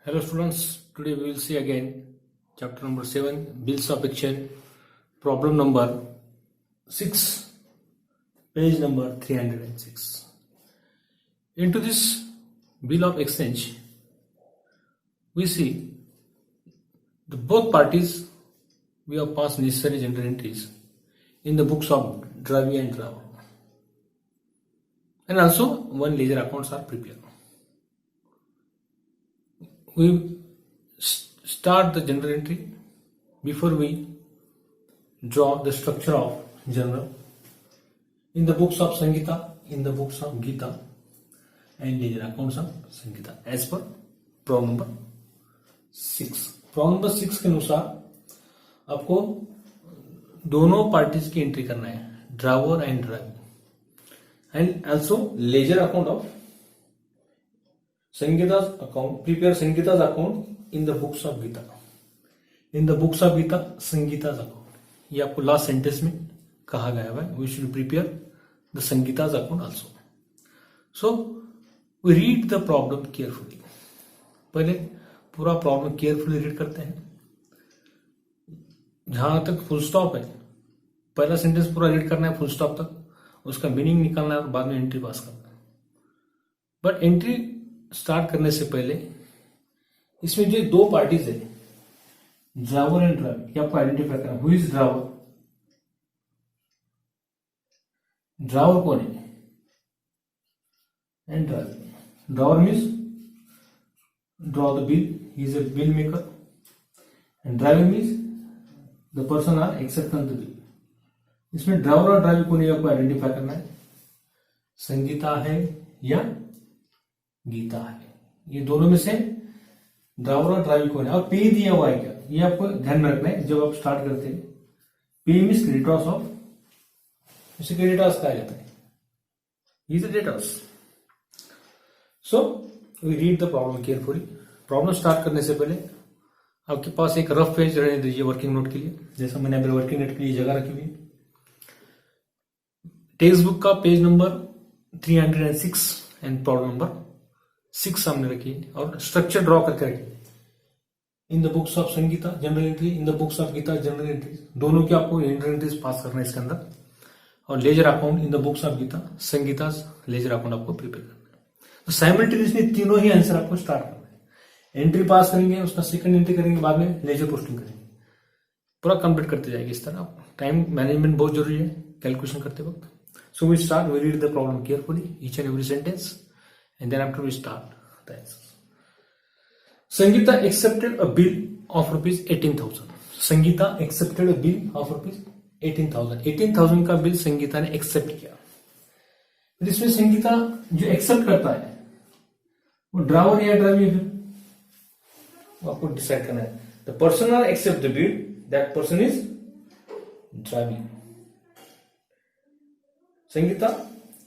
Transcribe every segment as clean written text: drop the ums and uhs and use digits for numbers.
Hello students, today we will see again chapter number 7, bills of exchange, problem number 6, page number 306. Into this bill of exchange, we see the both parties we have passed necessary general entries in the books of Dravi and Draver, and also one ledger accounts are prepared. We start the journal entry before we draw the structure of journal in the books of Sangeeta, in the books of Geeta, and ledger accounts of Sangeeta as per problem number 6. problem number 6 के अनुसार आपको दोनों parties की entry करना है, drawer and drive, and also ledger account of Sangeeta's account. Prepare Sangeeta's account in the books of Geeta. In the books of Geeta, Sangeeta's account. ये आपको last sentence में कहा गया है. We should prepare the Sangeeta's account also. So we read the problem carefully. पहले पूरा problem carefully read करते हैं. जहां तक फुल स्टॉप है, पहला सेंटेंस पूरा रीड करना है फुल स्टॉप तक, उसका मीनिंग निकालना है और बाद में एंट्री पास करना है. बट एंट्री स्टार्ट करने से पहले इसमें जो दो पार्टीज है, ड्रावर एंड ड्राइवर, ये आपको आइडेंटिफाई करना. Who is drawer? ड्रावर कौन है? And driver. Drawer means draw the bill, he is a bill maker, and driver means the person are acceptance the bill. इसमें ड्रावर और driver को नहीं आपको आइडेंटिफाई करना है, संगीता है या गीता है. ये दोनों में से ड्रावर और ड्राइव कौन है, और पे दिया हुआ है क्या, ये आपको ध्यान में रखना है जब आप स्टार्ट करते हैं. पे मीन्स क्रेडिटर्स ऑफ, इसे क्रेडिटर्स कहा जाता है, is debtors. So we read the problem carefully. Problem start करने से पहले आपके पास एक रफ पेज रहने दीजिए वर्किंग नोट के लिए, जैसा मैंने अभी वर्किंग नोट के लिए जगह रखी हुई है. टेक्स्ट बुक का page number 306 and problem number 6 सामने रखिए और स्ट्रक्चर ड्रॉ करके रखिए. In the books of Sangeeta general entry, in the books of Geeta general entry, दोनों की आपको जनरल एंट्रीज पास करना है इसके अंदर. और ledger account in the books of Geeta, Sangeeta ledger account आपको प्रिपेयर करना है. तो साइमल्टेनियसली तीनों ही आंसर आपको स्टार्ट करना है. एंट्री पास करेंगे, उसका सेकंड एंट्री करेंगे, बाद में लेजर पोस्टिंग करेंगे. पूरा कंप्लीट करते जाएंगे इस तरह. टाइम मैनेजमेंट बहुत जरूरी है कैलकुलेशन करते वक्त. So we start, we read the problem carefully, each and every sentence, and then after we start the answers. Sangeeta accepted a bill of rupees 18,000. Sangeeta accepted a bill of rupees 18,000. 18,000 का bill Sangeeta ने accept किया. इसमें संगीता जो accept करता है वो drawer या driver है, वो आपको डिसाइड करना है. The person are accept the bill, that person is driving. Sangeeta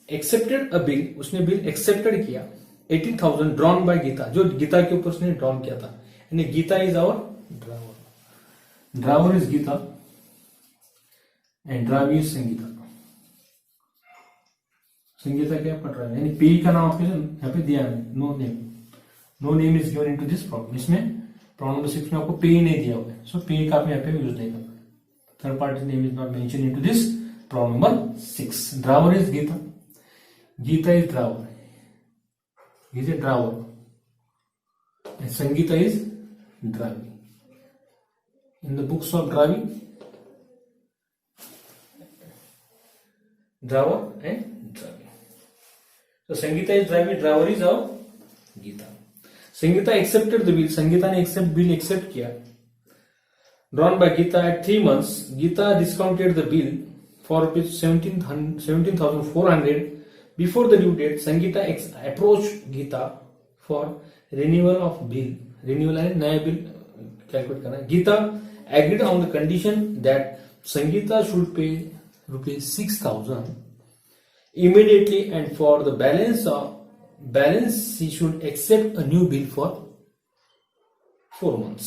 accepted a bill, उसने बिल एक्सेप्टेड किया 18,000 ड्रॉन बाय गीता, जो गीता के ऊपर उसने ड्रॉन किया था. यानी Geeta is our drawer, drawer is Geeta and driver is Sangeeta. Sangeeta क्या आपका ड्राइवर, यानी पी का नाम आपको यहाँ पे दिया है, no name, no name is given into this problem. इसमें प्रॉब्लम नंबर 6 में आपको पे नहीं दिया हुआ है, सो पे का आप यहाँ पे यूज नहीं करना. Third party name is not mention into this problem number 6. Drawer is Geeta, Geeta is drawer, he is a drawer, and Sangeeta is driving. In the books of driving, drawer and driving. So Sangeeta is driving, drawer is our Geeta. Sangeeta accepted the bill, Sangeeta ने bill accept किया. Drawn by Geeta at 3 months, Geeta discounted the bill for rupees 17,400. Before the due date, Sangeeta approached Geeta for renewal of bill. Renewal है नया bill calculate करना है. Geeta agreed on the condition that Sangeeta should pay rupees 6,000 immediately, and for the balance she should accept a new bill for 4 months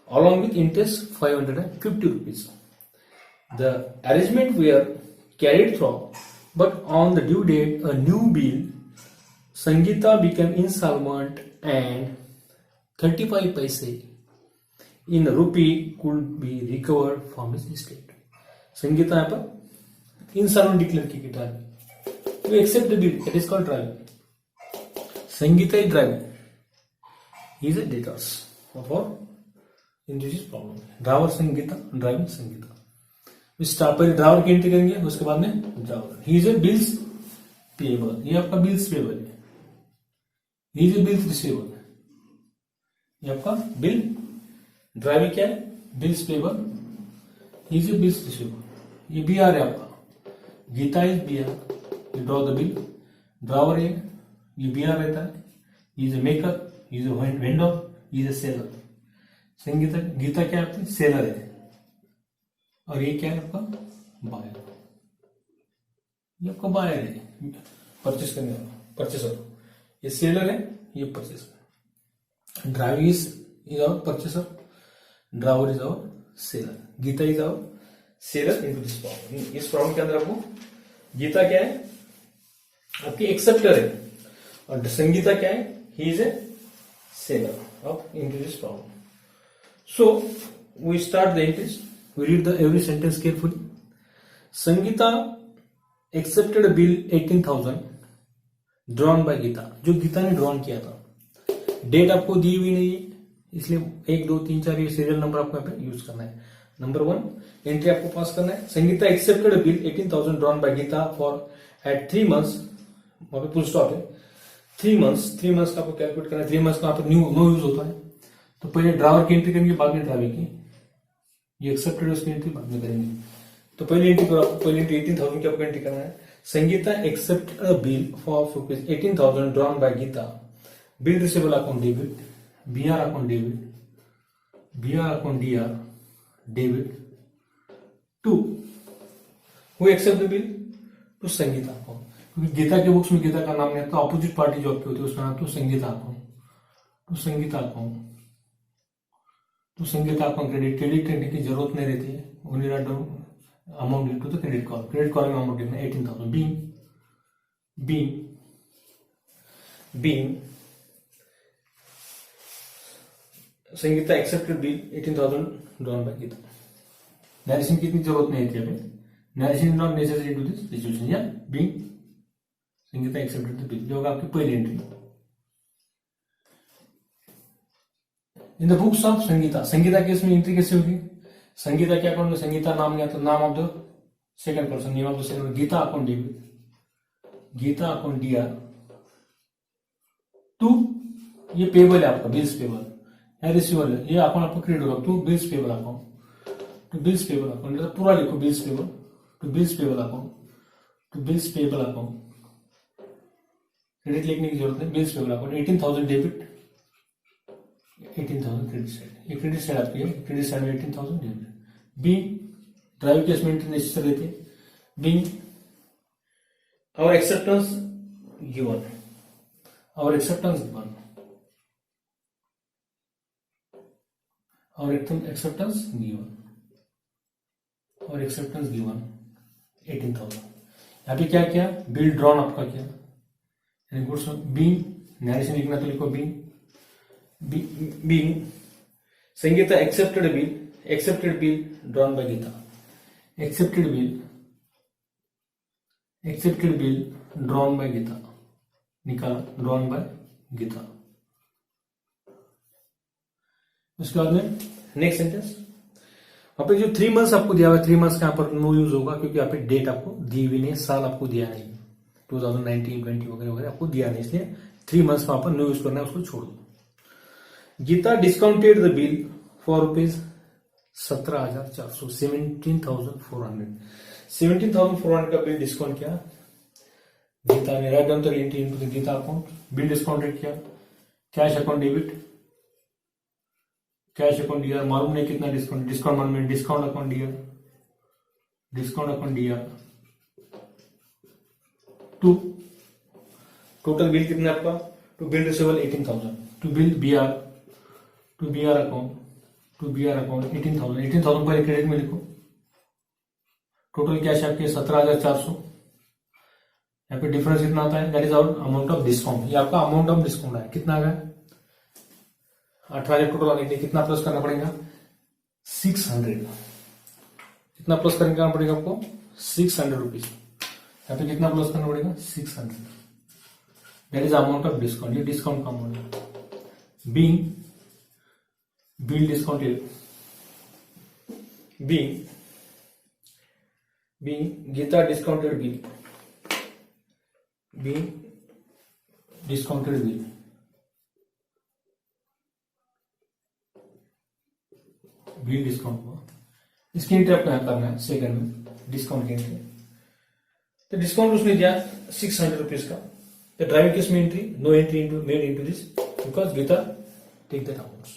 along with interest 550 rupees. The arrangement were carried through. But on the due date, a new bill, Sangeeta became insolvent and 35 paise in rupee could be recovered from his estate. Sangeeta यहाँ पर इंसान declare की driving, you accept the bill, it is called driving. Sangeeta is driving, he is a debtors for in this problem. Driver Sangeeta, driving Sangeeta. पहले driver की entry करेंगे, उसके बाद में driver. He is a bills payable, ये आपका बिल्स पेबल है. He is a bills receivable, ये आपका बिल. ड्राइविंग क्या है? Bills payable. He is a bills receivable. ये बी आर है आपका. Gita is B R, you draw the bill. Driver है, ये बी आर रहता है. He is a maker, he is a vendor, he is a seller. Sangeeta, Geeta क्या है आपकी? सेलर है. और ये क्या है आपका? बायर. ये आपका बायर है, परचेस करने वाला, परचेसर. ये सेलर है, ये purchaser. Driving is our purchaser, driver is our seller. Geeta is our seller into this problem. इस प्रॉब्लम के अंदर आपको गीता क्या है? आपकी एक्सेप्टर है. और संगीता क्या है? He is a seller of into this problem. So we start the entries. We read the every sentence carefully. Sangeeta accepted a bill 18,000 drawn by Geeta. जो गीता ने ड्रॉन किया था. डेट आपको दी हुई नहीं है, इसलिए 1 2 3 4 ये सीरियल नंबर आपको यहाँ पे यूज करना है. नंबर 1 एंट्री आपको पास करना है. Sangeeta accepted a bill 18,000 drawn by Geeta for at 3 months. वहां पे फुल स्टॉप है. 3 months का आपको कैलकुलेट करना है. 3 months का यहाँ पे नो यूज होता है. तो पहले ड्राइवर की एंट्री करेंगे, बाद में ड्राइविंग की. ये एक्सेप्टेड उसकी एंट्री बाद में करेंगे. तो पहले एंट्री करो आपको. पहले एंट्री 18,000 की आपको एंट्री करना है. Sangeeta accept a bill for rupees 18,000 drawn by Geeta. Bill receivable account debit, BR account debit, BR account DR debit to who accept the bill? To Sangeeta account. क्योंकि गीता के बुक्स में गीता का नाम नहीं आता, ऑपोजिट पार्टी जो आपकी होती है उसका नाम to Sangeeta account. To Sangeeta account. तो संगीता अकाउंट क्रेडिट करने की जरूरत नहीं रहती है. Only amount into the credit column. Credit column में अमाउंट लिखना 18,000. Being Sangeeta accepted bill 18,000 drawn by Geeta. Narration की इतनी जरूरत नहीं थी अभी. Narration not necessary to this situation. या being Sangeeta accepted the bill, जो होगा आपकी पहली entry. In the books of Sangeeta. Sangeeta case में एंट्री कैसे होगी? संगीता के अकाउंट में संगीता नाम नहीं आता, नाम of the second person, name of the second. Geeta account debit, Geeta account DR to. ये पेबल है आपका, बिल्स पेबल या रिसीवेबल है. ये अकाउंट आपको क्रेडिट होगा to bills payable account. To bills payable account पूरा लिखो. Bills payable to bills payable account, to bills payable account. Credit लिखने की जरूरत है. Bills payable account 18,000 debit, 18,000 credit side. ये क्रेडिट साइड आपकी है. क्रेडिट साइड में 18,000 डेबिट. बी ड्राइव केस में एंट्री नेसेसरी रहती है. B our acceptance given, our acceptance given, our acceptance given, our acceptance given 18,000. यहाँ पे क्या किया? बिल ड्रॉन आपका किया. गुड्स बी नरेशन लिखना तो लिखो बी. Sangeeta accepted bill drawn by Geeta. Accepted bill drawn by Geeta निकाला. Drawn by Geeta. उसके बाद में नेक्स्ट सेंटेंस. वहां पे जो 3 months आपको दिया हुआ है, 3 months का यहाँ पर नो यूज होगा क्योंकि यहाँ पे डेट आपको दी हुई नहीं, साल आपको दिया नहीं. 2019, 20 वगैरह आपको दिया नहीं, इसलिए 3 months वहां पर नो यूज करना है, उसको छोड़ दो. Geeta discounted the bill for rupees 17,400, 17,400. 17,400 का बिल डिस्काउंट किया गीता ने. Right down the entry into the Geeta account. Bill discounted किया. Cash account debit, cash account DR. मालूम नहीं कितना डिस्काउंट. डिस्काउंट मालूम नहीं. Discount account DR, discount account DR to. Total bill कितना आपका? To bill receivable 18,000. To bill BR, to BR account, to BR account 18,000. 18,000 पहले credit में लिखो. टोटल कैश आपके 17,400. यहाँ पे डिफरेंस कितना आता है? That is our amount of discount. ये आपका अमाउंट ऑफ डिस्काउंट है. कितना आ गया? 18,000 टोटल आने के लिए कितना प्लस करना पड़ेगा? 600। कितना प्लस करना पड़ेगा आपको? 600 रुपीज। यहाँ पे कितना प्लस करना पड़ेगा? 600। That is amount of discount. ये डिस्काउंट का अमाउंट है। Being bill discounted, being Geeta discounted bill, being discounted bill, bill discount हुआ। इसकी एंट्री आपको यहां करना है सेकंड में, डिस्काउंट की एंट्री। तो डिस्काउंट उसने दिया 600 रुपीज का। तो ड्राइविंग केस में entry, no entry into made into this because Geeta take that amounts.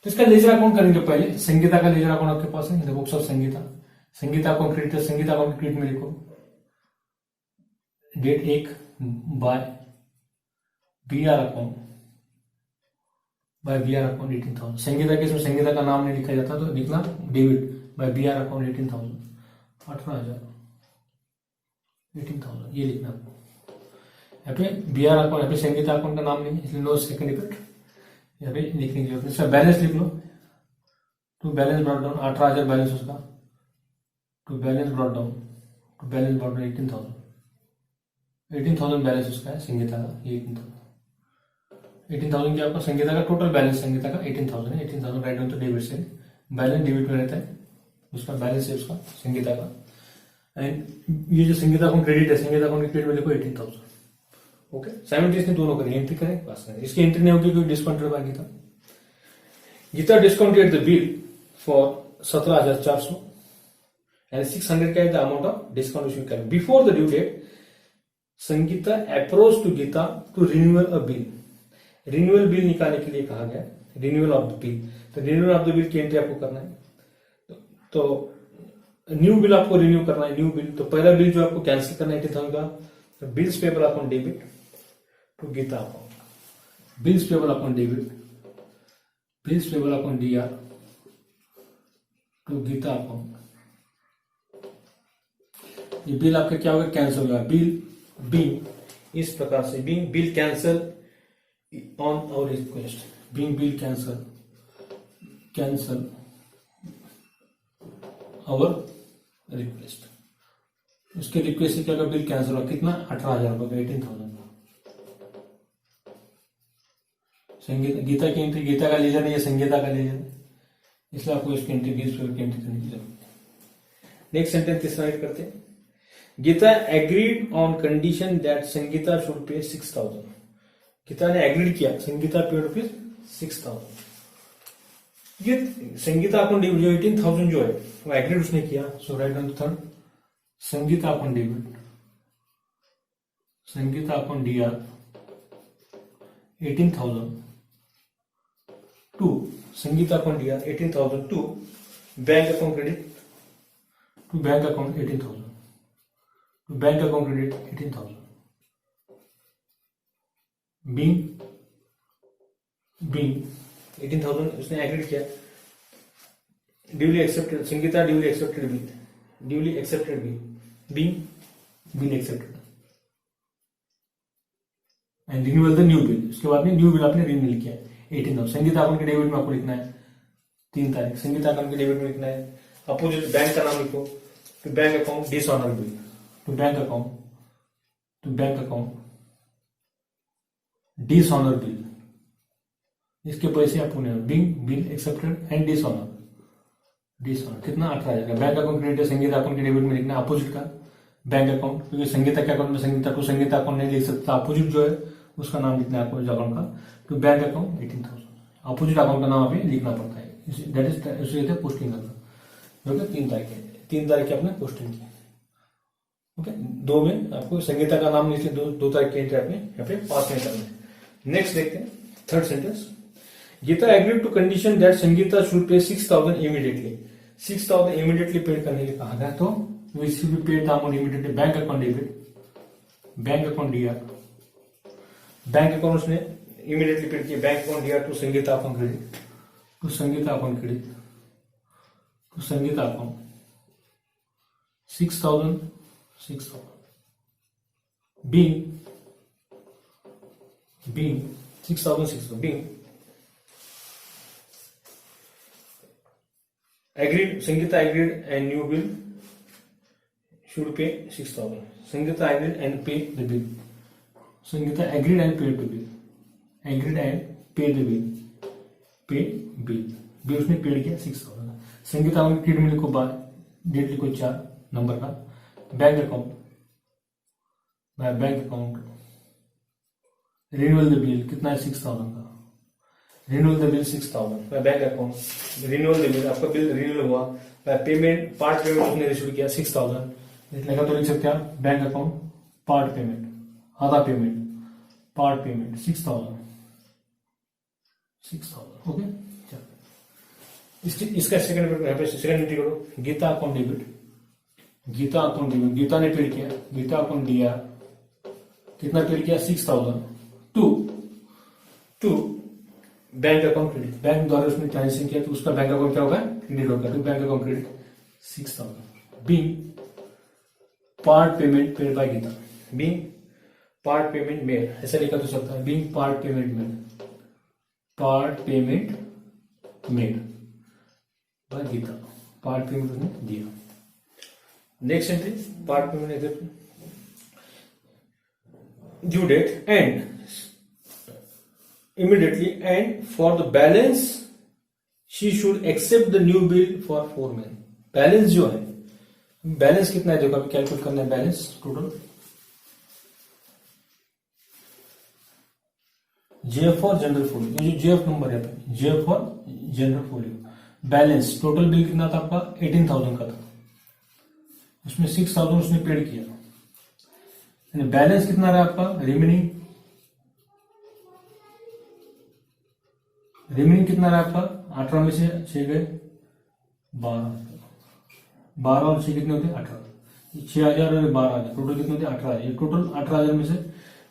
तो इसका लेजर अकाउंट करेंगे पहले। संगीता का लेजर अकाउंट आपके पास है, in the books of Sangeeta. Sangeeta account credit है, संगीता अकाउंट क्रेडिट में लिखो date 1 by BR account, by BR account 18,000। Sangeeta case में संगीता का नाम नहीं लिखा जाता तो लिखना डेबिट बाय बीआर अकाउंट 18,000, 18,000, 18,000 ये लिखना आपको। यहाँ पे बीआर अकाउंट, यहाँ पे संगीता अकाउंट का नाम नहीं है इसलिए नो सेकंड इफेक्ट। यहाँ पे लिखने की जरूरत है। इसका बैलेंस लिख लो। To balance brought down 18,000 balance उसका। To balance brought down, to balance brought down 18,000, 18,000 balance उसका है संगीता का। ये 18,000 क्या आपका संगीता का टोटल बैलेंस संगीता का 18,000 है। 18,000 राइट डाउन तो डेबिट से, बैलेंस डेबिट में रहता है, उसका बैलेंस है उसका संगीता का। एंड ये जो संगीता अकाउंट क्रेडिट है, संगीता अकाउंट क्रेडिट में लिखो 18,000। ओके, साइमल्टेनियसली दोनों करें, एंट्री करें पास करें। इसकी एंट्री नहीं होगी क्योंकि discounted by Geeta. Geeta discounted the bill for 17,400 and 600 का है the amount of discount which we can before the due date. Sangeeta approach to Geeta to renewal a bill. Renewal bill निकालने के लिए कहा गया, रिन्यूअल ऑफ द बिल। तो रिन्यूअल ऑफ द बिल की entry आपको करना है। तो न्यू बिल आपको रिन्यू करना है, न्यू बिल। तो पहला बिल जो आपको कैंसिल करना है 80,000 का, तो bills payable account debit to Geeta account, bills payable account debit, bills payable account DR to Geeta account. ये बिल आपका क्या होगा? कैंसिल होगा। बिल बीइंग इस प्रकार से, being bill cancel on our request, being bill cancel, cancel our request. उसके request से क्या होगा? बिल कैंसिल होगा। कितना? 18,000 रुपए, 18,000। संगीता गीता की एंट्री, गीता का लेजर नहीं है, संगीता का लेजर है, इसलिए आपको इसकी एंट्री 20 रुपए की एंट्री करने की जरूरत है। नेक्स्ट सेंटेंस तीसरा रीड करते हैं। Geeta agreed on condition that Sangeeta should pay 6,000। Gita ने एग्रीड किया, संगीता पेड रुपीज 6,000। ये संगीता अकाउंट डेबिट जो 18,000 जो है वो एग्रीड उसने किया। So write on third, Sangeeta account debit, Sangeeta account DR 18,000 to Sangeeta account DR 18,000 to bank account credit, to bank account 18,000, to bank account credit 18,000। Being 18,000 उसने एग्रीड किया। Duly accepted, Sangeeta duly accepted bill, duly accepted bill, being bill accepted and renewal the new bill. उसके बाद में new bill आपने renewal किया 18,000। Sangeeta account के debit में आपको लिखना है 3 तारीख, संगीता अकाउंट के डेबिट में लिखना है। अपोजिट बैंक का नाम लिखो, to bank account dishonour bill, to bank account, to bank account dishonour bill. इसके पैसे आपको being bill accepted and dishonour, dishonour कितना? 18,000 का। बैंक अकाउंट क्रेडिट है, संगीता अकाउंट के डेबिट में लिखना अपोजिट का बैंक अकाउंट, क्योंकि संगीता के अकाउंट में संगीता टू संगीता अकाउंट नहीं लिख सकता, अपोजिट जो है उसका नाम लिखना है आपको अकाउंट का। To bank account 18,000, opposite account का नाम अभी लिखना पड़ता है। दैट इज उसे पोस्टिंग करना, जो कि 3 तारीख है, 3 तारीख की आपने पोस्टिंग की। ओके, 2 में आपको संगीता का नाम लिखते 2 तारीख की एंट्री आपने यहाँ पे पास में करना है। नेक्स्ट देखते हैं third sentence. Geeta agreed to condition that Sangeeta should pay 6,000 immediately. 6,000 immediately पे करने के लिए कहा गया, तो we should be paid the amount immediately. Bank account debit, bank account DR, bank account उसने इमीडिएटली पेड किया। Bank account DR to Sangeeta account credit, to Sangeeta account credit, to Sangeeta account 6,000 being 6,000 being agreed, Sangeeta agreed and new bill should pay 6,000. Sangeeta agreed and pay the bill. Sangeeta agreed and paid the bill. Agreed and pay the bill. Pay bill. Bill उसने paid किया 6,000. Sangeeta account credit में लिखो 12, date लिखो 4 number का. Bank account, bank account renewal the bill कितना है 6,000 का. Renewal the bill 6,000. Bank account renewal the bill, आपका बिल रिन्यूअल हुआ. पेमेंट पार्ट पेमेंट उसने रिसीव किया 6,000. लिखा तो लिख सकते हैं आप बैंक अकाउंट पार्ट पेमेंट, आधा पेमेंट, पार्ट पेमेंट 6,000. ओके. इसका सेकंड एंट्री करो. Geeta account debit, Geeta account debit, Geeta ने पेड किया, गीता अकाउंट दिया, कितना पेड किया 6,000 to bank account credit. Bank द्वारा उसने ट्रांजेक्शन किया तो उसका बैंक अकाउंट क्या होगा क्रेडिट होगा. To bank account credit 6,000. Being part payment paid by Geeta. Being part payment made, ऐसा लिखा तो सकता है. Being part payment made, part payment made by Geeta. Part payment उसने दिया. Next entry part payment due date and immediately, and for the balance she should accept the new bill for 4 months. Balance जो है, balance कितना है देखो अभी calculate करना है. Balance total JF for general folio, ये जो जेएफ नंबर है JF for general folio. Balance total bill कितना था आपका 18,000 का था, उसमें 6,000 उसने पेड किया. बैलेंस कितना रहा आपका रिमेनिंग, रिमेनिंग कितना रहा आपका 18 में से 6 गए 12 और 6 कितने होते 18. 6,000 और 12,000 टोटल कितने होते 18,000. ये टोटल 18,000 में से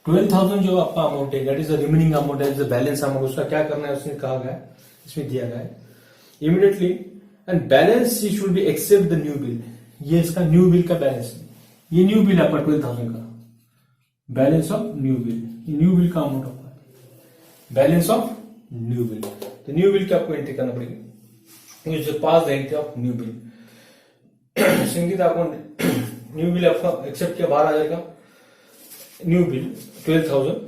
12,000 जो आपका अमाउंट है that is the remaining amount, that is the balance amount. उसका क्या करना है उसने कहा गया इसमें दिया गया है. Immediately and balance she should be accept the new bill. ये इसका न्यू बिल का बैलेंस है. ये न्यू बिल आपका 12,000 का बैलेंस ऑफ न्यू बिल. ये न्यू बिल का अमाउंट होता है बैलेंस ऑफ न्यू बिल. तो न्यू बिल की आपको एंट्री करना पड़ेगी. Pass the entry of new bill. Sangeeta account new bill आपका एक्सेप्ट किया 12,000 का. New bill 12,000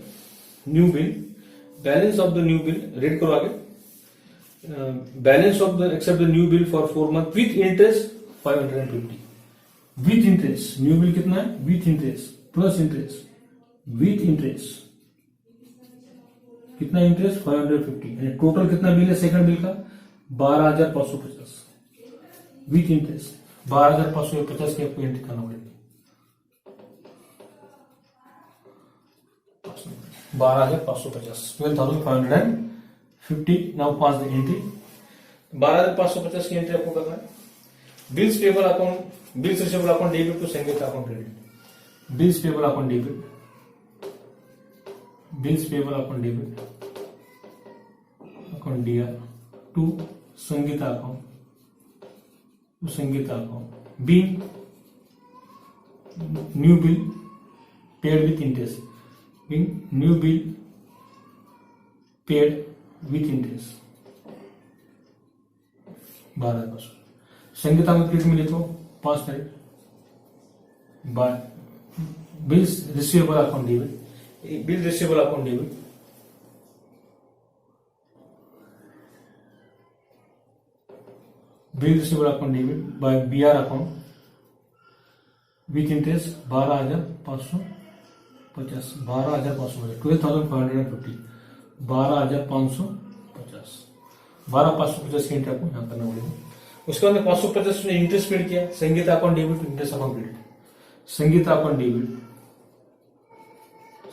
new bill. Balance of the new bill read करो आगे. Balance of the accept the new bill for 4 month with interest 550. With interest new bill कितना है with interest plus interest. With interest कितना interest 550. Total कितना bill है second bill का 12,550. With interest 12,550 की आपको एंट्री करना पड़ेगी. 12,550 12,550. Now pass the entry. 12,550 की एंट्री आपको करना है. Bills payable account, bills receivable account debit to Sangeeta account credit. Bills payable account debit, bills payable account debit account DR to Sangeeta account, to Sangeeta account. Being new bill paid with interest. Being new bill paid with interest 12,500. Sangeeta में credit में लिखो 5 तारीख. By bills receivable account debit, bill receivable account debit. Bill receivable account debit by BR account with interest 12,550. 12,550 12,550 12,550. 12,550 की entry आपको यहाँ करना पड़ेगा. उसके बाद 550 ने इंटरेस्ट पेड किया. Sangeeta account debit interest account credit. Sangeeta account debit,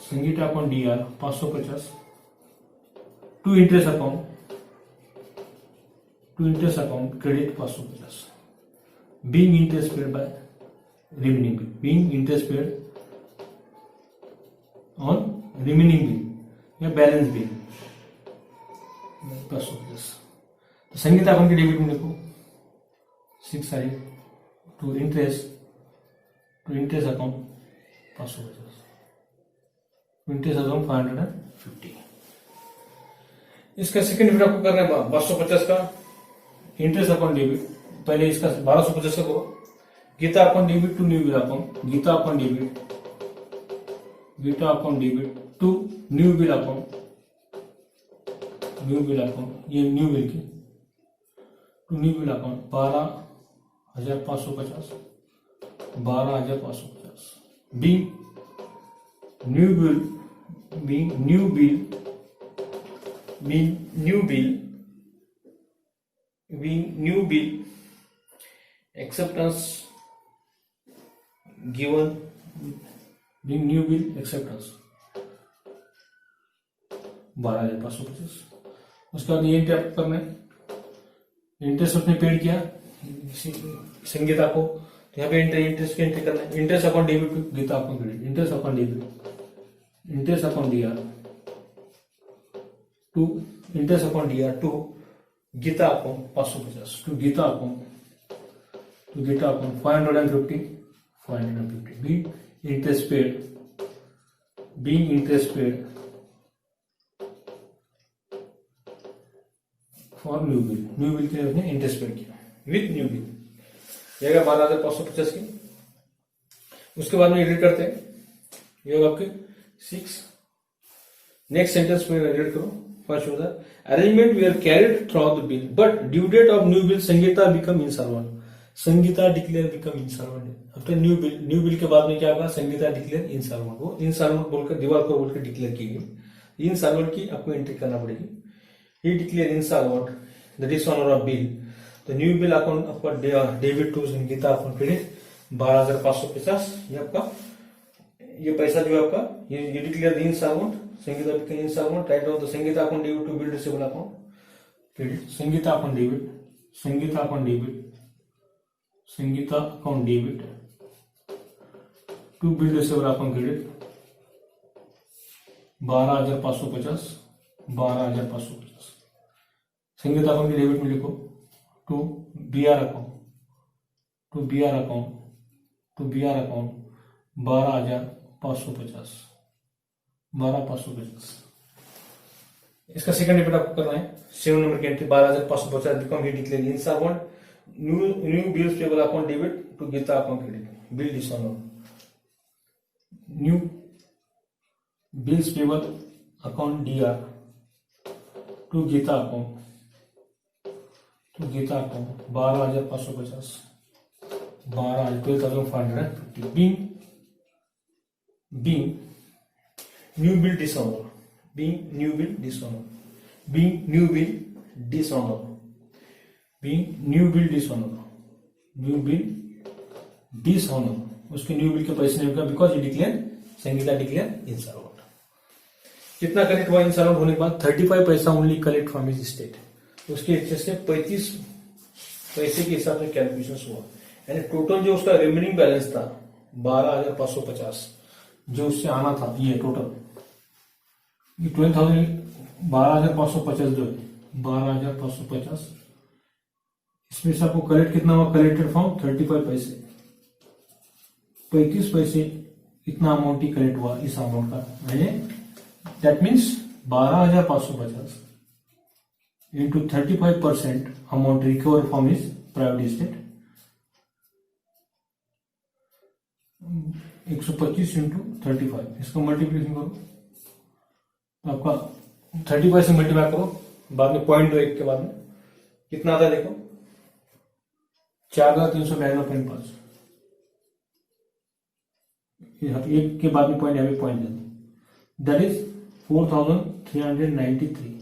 Sangeeta account DR 550 to interest account, to interest account credit 550. Being interest paid by remaining bill. Being interest paid on remaining bill या balance bill 550. तो Sangeeta account के debit में देखो 6 तारीख to interest account 550. Interest account 550. इसका second bill आपको करना है 550 का इंटरेस्ट अकाउंट डेबिट पहले इसका 1250 का करो। Geeta upon debit to new bill account, Geeta upon debit to new bill account, ये न्यू बिल की to new bill account 12,550, 12,550 be new bill acceptance given, being new bill acceptance 12,550। उसके बाद ये इंटर करना है, इंटरेस्ट उसने पेड किया संगीता को, तो यहाँ पे इंटरेस्ट की एंट्री करना है। Interest account debit to Geeta account credit, interest account DR to Geeta account 550 to Geeta account 550 being interest paid for new bill के लिए उसने इंटरेस्ट पेड किया विथ न्यू बिल, ये 12,550 की। उसके बाद में एडिट करते हैं, ये होगा आपके 6। नेक्स्ट सेंटेंस में एडिट करो। फर्स्ट होता है arrangement we are carried through the bill but due date of new bill Sangeeta become insolvent, Sangeeta declare become insolvent. After new bill के बाद में क्या होगा, संगीता डिक्लेयर इंसॉल्वेंट, वो इंसॉल्वेंट बोलकर दीवार पर बोलकर डिक्लेयर की गई, इंसॉल्वेंट की आपको एंट्री करना पड़ेगी। He declare insolvent the dishonour of bill, the new bill account आपका debit to Sangeeta account credit 12,550। ये आपका ये पैसा जो है आपका ये declare insolvent, Sangeeta become insolvent, write off the Sangeeta account debit to bill receivable account credit, Sangeeta account debit to bill receivable account credit 12,550, 12,550। Sangeeta account के डेबिट में लिखो टू बीआर अकाउंट 12,550, 12,550। इसका सेकंड डेबिट आपको करना है, 7 नंबर की entry 12,550 become he declare insolvent, new bills payable account debit to Geeta account credit, bill dishonour, new bills payable account DR to Geeta account 12,550, 12,550 being new bill dishonor, उसके new bill के पैसे नहीं होगा because ये डिक्लेयर संगीता डिक्लेयर इंसॉल्वेंट। कितना collect हुआ insolvent होने के बाद 35 पैसा only collect from his state, उसके एक्सेस से 35 पैसे के हिसाब से कैलकुलेशन हुआ, यानी टोटल जो उसका रिमेनिंग बैलेंस था 12,550 जो उससे आना था, ये टोटल 12,550 जो है 12,550, इसमें से आपको कलेक्ट कितना हुआ, कलेक्टेड फ्रॉम 35 पैसे, 35 पैसे इतना अमाउंट ही कलेक्ट हुआ इस अमाउंट का, यानी that means 12,550 into 35% amount recovered from his private estate, 125 into 35, इसका मल्टीप्लिकेशन करो तो आपका 35 से मल्टीप्लाई करो, बाद में 0.1 के बाद में कितना आता है देखो 4,392.5, एक के बाद में पॉइंट यहाँ पॉइंट दैट इज 4,393,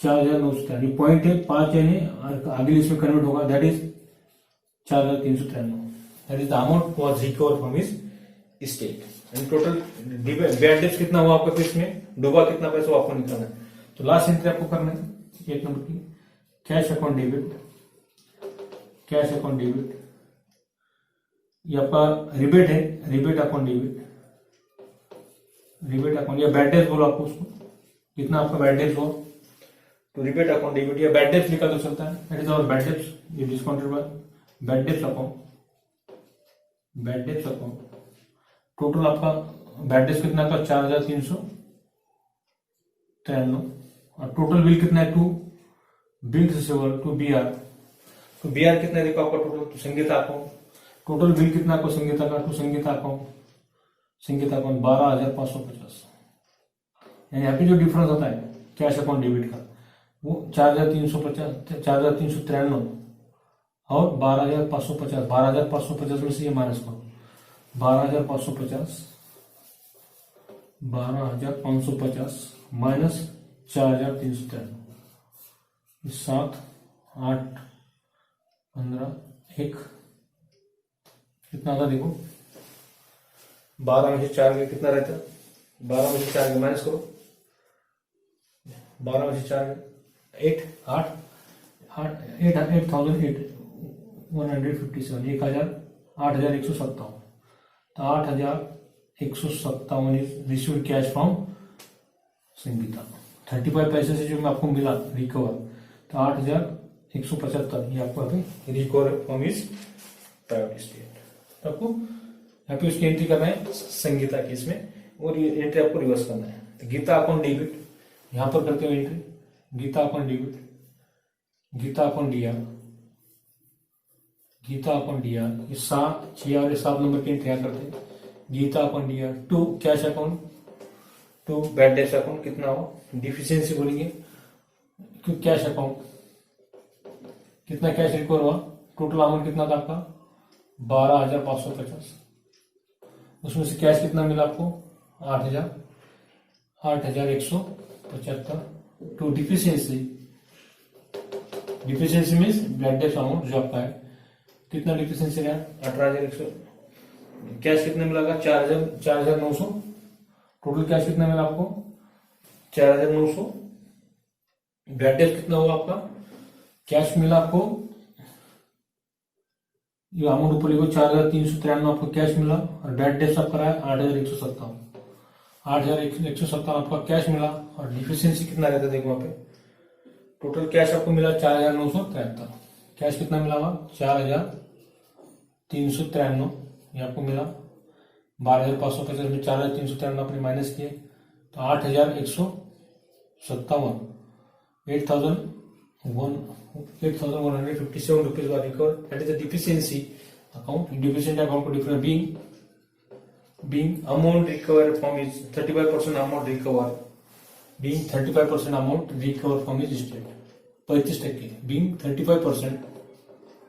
4,993 पॉइंट है 5 यानी आगे इसमें कन्वर्ट होगा, that is 4,393, that is the amount was recover from his state. And total bad डेब्ट कितना हुआ आपका, इसमें डूबा कितना पैसा आपको निकालना है। तो लास्ट एंट्री आपको करना है 1 नंबर की, कैश अकाउंट डेबिट, ये आपका रिबेट है, रिबेट अकाउंट या बैड डेब्ट बोलो आपको, उसको कितना आपका बैड डेब्ट हो तो रिबेट अकाउंट डेबिट या बैड डेब्ट लिखा तो चलता है, दैट इज आवर बैड डेब्ट, ये डिस्काउंटेड बाय बैड डेब्ट अकाउंट। टोटल आपका बैड डेब्ट कितना का 4,393, और टोटल बिल कितना है to bill receivable to BR तो BR कितना देखो आपका टोटल, तो संगीता अकाउंट टोटल बिल कितना आपको संगीता का, तो संगीता अकाउंट 12,550, यानी यहाँ पे जो डिफरेंस होता है कैश अकाउंट डेबिट का वो 4,350, 4,393 और 12,550, 12,550 में से ये माइनस करो, 12,550, 12,550 माइनस 4,393, 7, 8, 15, 1 कितना था देखो, 12 में से 4 के कितना रहता है, 12 में से 4 के माइनस करो, 12 में से 4 के 8, 8,157, 8,157, तो 8,157 is received cash from Sangeeta. 35 पैसे से जो आपको मिला रिकवर, तो 8,175 ये आपको अभी recover from is private state. तो आपको यहाँ पे उसकी एंट्री करना है संगीता केस में, और ये एंट्री आपको रिवर्स करना है। तो गीता अकाउंट डेबिट यहां पर करते हुए entry, Geeta account debit, Geeta account DR, Geeta account DR, ये 7, 6 और 7 नंबर की एंट्री करते हैं। Geeta account DR to cash account, to bad debts account कितना हो, डिफिशियंसी बोलेंगे, क्योंकि कैश अकाउंट कितना कैश रिकवर हुआ, टोटल अमाउंट कितना था आपका 12,550, उसमें से कैश कितना मिला आपको 8,175, to deficiency, deficiency means blood debts amount जो आपका है, कितना डिफिशियंसी रहा 18,100, कैश कितना मिला 4,900, टोटल कैश कितना मिला आपको 4,900, ब्लड डेट्स कितना हुआ आपका, कैश मिला आपको ये अमाउंट ऊपर लिखो 4,393 आपको कैश मिला, और बैड डेट्स आपका रहा है 8,157, 8,157 आपका कैश मिला, और डिफिशियंसी कितना रहता है देखो वहां पे, टोटल कैश आपको मिला 4,973, कैश कितना मिला हुआ 4,393 ये आपको मिला, 12,550 में 4,393 आपने माइनस किए, तो 8,157, 8,157 rupees were recovered. That is the deficiency account. Deficiency account को different being amount recovered from his 35% amount recovered, being 35% amount recovered from his estate, 35% being 35%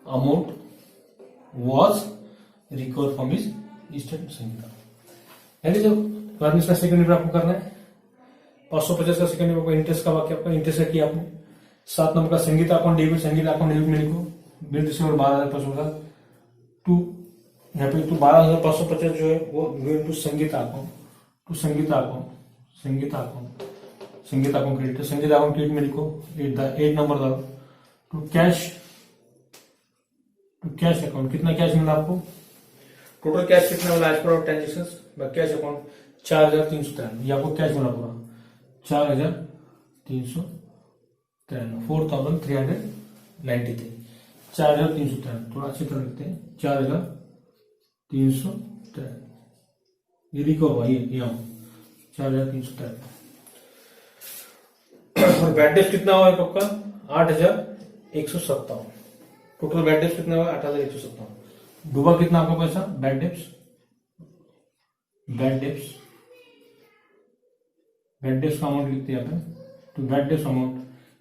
amount was recovered from his estate Sangeeta. यानी जब वर्निश का second paper आपको करना है, 550 का second paper interest का वाक्य आपका इंटरेस्ट किया आपने, 7 नंबर का Sangeeta account debit, Sangeeta account debit में लिखो बिल रिसीवर 12,550 टू, यहाँ पे तो 12,550 जो है वो going to Sangeeta account, to Sangeeta account, Sangeeta account, Sangeeta account credit, Sangeeta account credit में लिखो 8 नंबर डालो, टू कैश अकाउंट कितना कैश मिला आपको, टोटल कैश कितना मिला as per transaction, cash account 4,393 ये आपको कैश मिला पूरा 4,393, 4,393, 4,393 थोड़ा अच्छी तरह लिखते हैं 4,393 ये रिकवर हुआ, ये 4,393, और बैड डेट कितना हुआ आपका 8,157, टोटल बैड डेट कितना हुआ 8,157, डूबा कितना आपका पैसा बैड डेट्स का अमाउंट लिखते हैं यहाँ पे, तो बैड डेट्स अमाउंट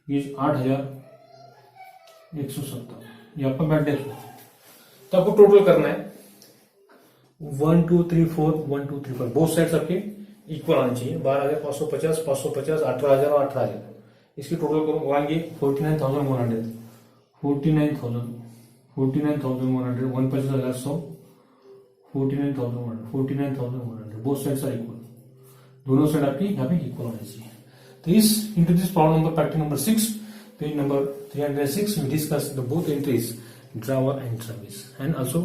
ये 8,170 ये आपका बैड डेट्स, तो आपको टोटल करना है 1 2 3 4 1 2 3 4 बोथ साइड्स आपके इक्वल आना चाहिए, 12,550 550 18,000 और 18,000, इसकी टोटल करो आएंगे 49,100, 49,100 150,100 49,100 बोथ साइड्स आर इक्वल, दोनों साइड आपकी यहाँ पे इक्वल होनी चाहिए। तो इस into this problem number practice number 6 page number 306 we discuss the both entries drawer and service and also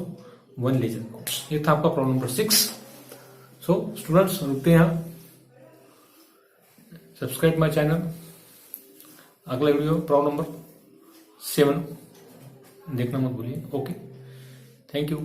one ledger notes। ये था आपका प्रॉब्लम नंबर 6। सो स्टूडेंट्स रुकते हैं यहाँ, सब्सक्राइब माय चैनल, अगला वीडियो प्रॉब्लम नंबर 7 देखना मत भूलिए। Okay, thank you.